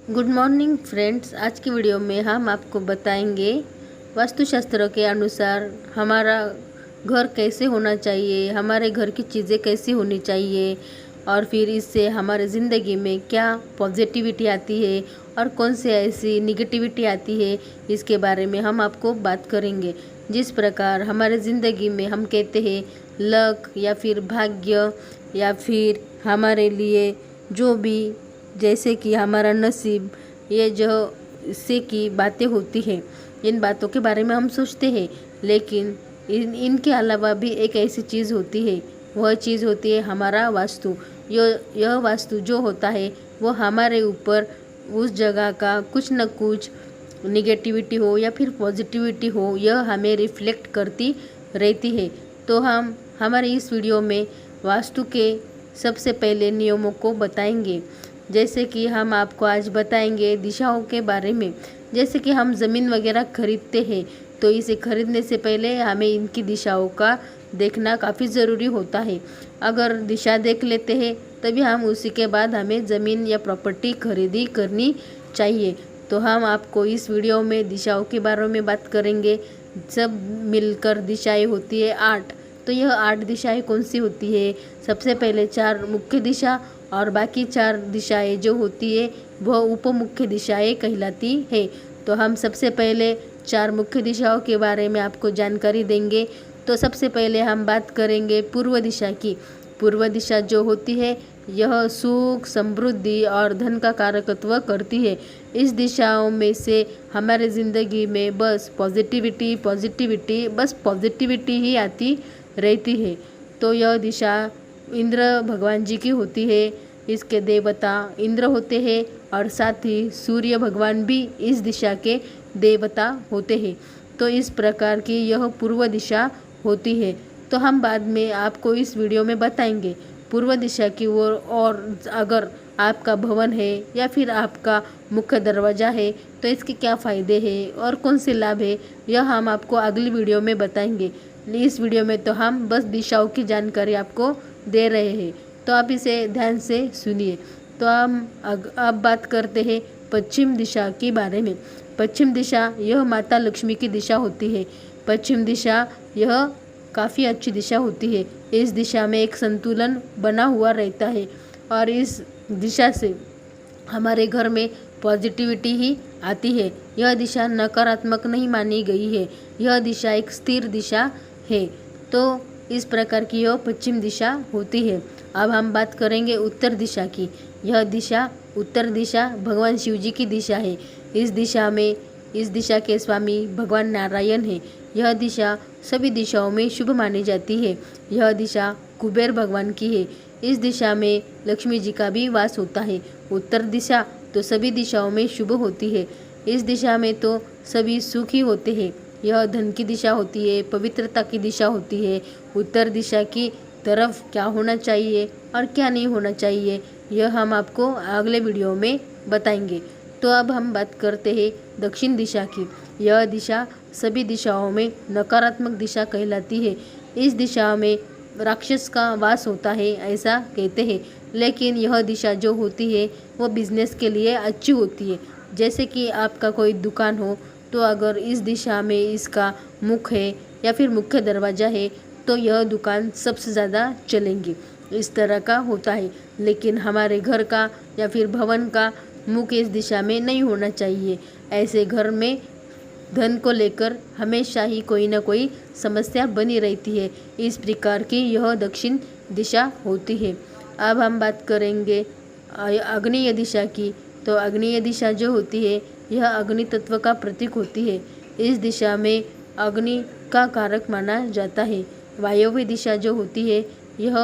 Good morning friends. आज की video में हम आपको बताएंगे वास्तुशास्त्र के अनुसार हमारा घर कैसे होना चाहिए, हमारे घर की चीज़ें कैसी होनी चाहिए और फिर इससे हमारे ज़िंदगी में क्या पॉजिटिविटी आती है और कौन से ऐसी निगेटिविटी आती है, इसके बारे में हम आपको बात करेंगे। जिस प्रकार हमारे ज़िंदगी में हम कहते हैं लक या फिर भाग्य या फिर हमारे लिए जो भी जैसे कि हमारा नसीब, ये जो इससे की बातें होती हैं, इन बातों के बारे में हम सोचते हैं, लेकिन इनके अलावा भी एक ऐसी चीज़ होती है, वह चीज़ होती है हमारा वास्तु। यह वास्तु जो होता है वो हमारे ऊपर उस जगह का कुछ न कुछ निगेटिविटी हो या फिर पॉजिटिविटी हो, यह हमें रिफ्लेक्ट करती रहती है। तो हम हमारे इस वीडियो में वास्तु के सबसे पहले नियमों को बताएंगे। जैसे कि हम आपको आज बताएंगे दिशाओं के बारे में। जैसे कि हम ज़मीन वगैरह खरीदते हैं तो इसे खरीदने से पहले हमें इनकी दिशाओं का देखना काफ़ी ज़रूरी होता है। अगर दिशा देख लेते हैं तभी हम उसी के बाद हमें ज़मीन या प्रॉपर्टी खरीदी करनी चाहिए। तो हम आपको इस वीडियो में दिशाओं के बारे में बात करेंगे। सब मिलकर दिशाएं होती है 8। तो यह 8 दिशाएं कौन सी होती है? सबसे पहले 4 मुख्य दिशा और बाकी 4 दिशाएं जो होती है वह उप मुख्य दिशाएं कहलाती है। तो हम सबसे पहले 4 मुख्य दिशाओं के बारे में आपको जानकारी देंगे। तो सबसे पहले हम बात करेंगे पूर्व दिशा की। पूर्व दिशा जो होती है यह सुख, समृद्धि और धन का कारकत्व करती है। इस दिशाओं में से हमारे ज़िंदगी में बस पॉजिटिविटी ही आती रहती है। तो यह दिशा इंद्र भगवान जी की होती है। इसके देवता इंद्र होते हैं और साथ ही सूर्य भगवान भी इस दिशा के देवता होते हैं। तो इस प्रकार की यह पूर्व दिशा होती है। तो हम बाद में आपको इस वीडियो में बताएंगे पूर्व दिशा की ओर, और अगर आपका भवन है या फिर आपका मुख्य दरवाज़ा है तो इसके क्या फ़ायदे हैं और कौन से लाभ है, यह हम आपको अगली वीडियो में बताएंगे। इस वीडियो में तो हम बस दिशाओं की जानकारी आपको दे रहे हैं, तो आप इसे ध्यान से सुनिए। तो हम अब बात करते हैं पश्चिम दिशा के बारे में। पश्चिम दिशा यह माता लक्ष्मी की दिशा होती है। पश्चिम दिशा यह काफ़ी अच्छी दिशा होती है। इस दिशा में एक संतुलन बना हुआ रहता है और इस दिशा से हमारे घर में पॉजिटिविटी ही आती है। यह दिशा नकारात्मक नहीं मानी गई है। यह दिशा एक स्थिर दिशा है। तो इस प्रकार की यह पश्चिम दिशा होती है। अब हम बात करेंगे उत्तर दिशा की। उत्तर दिशा भगवान शिव जी की दिशा है। इस दिशा के स्वामी भगवान नारायण है। यह दिशा सभी दिशाओं में शुभ मानी जाती है। यह दिशा कुबेर भगवान की है। इस दिशा में लक्ष्मी जी का भी वास होता है। उत्तर दिशा तो सभी दिशाओं में शुभ होती है। इस दिशा में तो सभी सुखी होते हैं। यह धन की दिशा होती है, पवित्रता की दिशा होती है। उत्तर दिशा की तरफ क्या होना चाहिए और क्या नहीं होना चाहिए, यह हम आपको अगले वीडियो में बताएंगे। तो अब हम बात करते हैं दक्षिण दिशा की। यह दिशा सभी दिशाओं में नकारात्मक दिशा कहलाती है। इस दिशा में राक्षस का वास होता है ऐसा कहते हैं, लेकिन यह दिशा जो होती है वो बिजनेस के लिए अच्छी होती है। जैसे कि आपका कोई दुकान हो तो अगर इस दिशा में इसका मुख है या फिर मुख्य दरवाज़ा है तो यह दुकान सबसे ज़्यादा चलेंगी, इस तरह का होता है। लेकिन हमारे घर का या फिर भवन का मुख इस दिशा में नहीं होना चाहिए। ऐसे घर में धन को लेकर हमेशा ही कोई ना कोई समस्या बनी रहती है। इस प्रकार की यह दक्षिण दिशा होती है। अब हम बात करेंगे आग्नेय दिशा की। तो आग्नेय दिशा जो होती है यह अग्नि तत्व का प्रतीक होती है। इस दिशा में अग्नि का कारक माना जाता है। वायव्य दिशा जो होती है यह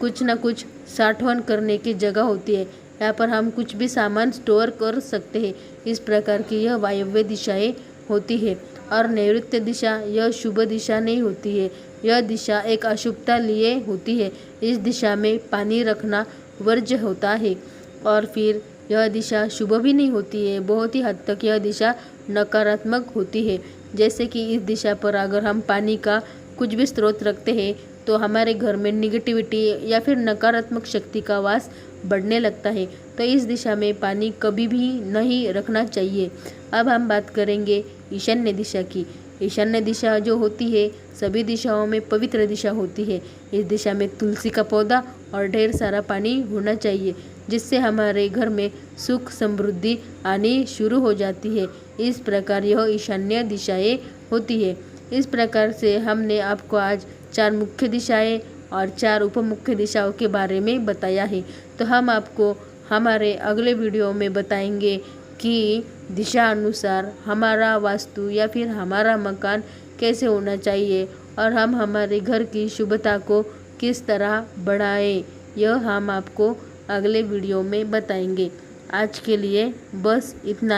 कुछ न कुछ साठवण करने की जगह होती है। यहाँ पर हम कुछ भी सामान स्टोर कर सकते हैं। इस प्रकार की यह वायव्य दिशाएं होती है। और नैऋत्य दिशा यह शुभ दिशा नहीं होती है। यह दिशा एक अशुभता लिए होती है। इस दिशा में पानी रखना वर्ज्य होता है और फिर यह दिशा शुभ भी नहीं होती है। बहुत ही हद तक यह दिशा नकारात्मक होती है। जैसे कि इस दिशा पर अगर हम पानी का कुछ भी स्रोत रखते हैं तो हमारे घर में निगेटिविटी या फिर नकारात्मक शक्ति का वास बढ़ने लगता है, तो इस दिशा में पानी कभी भी नहीं रखना चाहिए। अब हम बात करेंगे ईशान्य दिशा की। ईशान्य दिशा जो होती है सभी दिशाओं में पवित्र दिशा होती है। इस दिशा में तुलसी का पौधा और ढेर सारा पानी होना चाहिए, जिससे हमारे घर में सुख समृद्धि आनी शुरू हो जाती है। इस प्रकार यह ईशान्य दिशाएं होती है। इस प्रकार से हमने आपको आज 4 मुख्य दिशाएं और 4 उपमुख्य दिशाओं के बारे में बताया है। तो हम आपको हमारे अगले वीडियो में बताएंगे कि दिशा अनुसार हमारा वास्तु या फिर हमारा मकान कैसे होना चाहिए और हम हमारे घर की शुभता को किस तरह बढ़ाएं। यह हम आपको अगले वीडियो में बताएंगे। आज के लिए बस इतना।